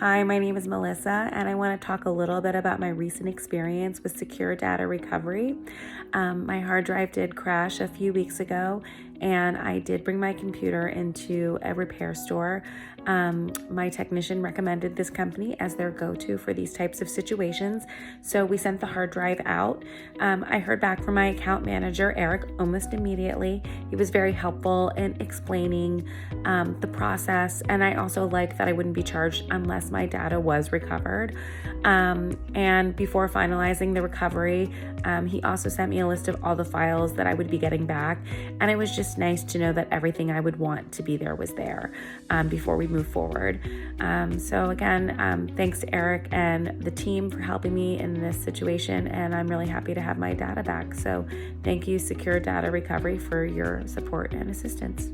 Hi, my name is Melissa, and I want to talk a little bit about my recent experience with secure data recovery. My hard drive did crash a few weeks ago, and I did bring my computer into a repair store. My technician recommended this company as their go-to for these types of situations, so we sent the hard drive out. I heard back from my account manager, Eric, almost immediately. He was very helpful in explaining the process, and I also liked that I wouldn't be charged unless my data was recovered. And before finalizing the recovery, he also sent me a list of all the files that I would be getting back, and it was just nice to know that everything I would want to be there was there before we move forward. So again, thanks to Eric and the team for helping me in this situation, and I'm really happy to have my data back. So thank you, Secure Data Recovery, for your support and assistance.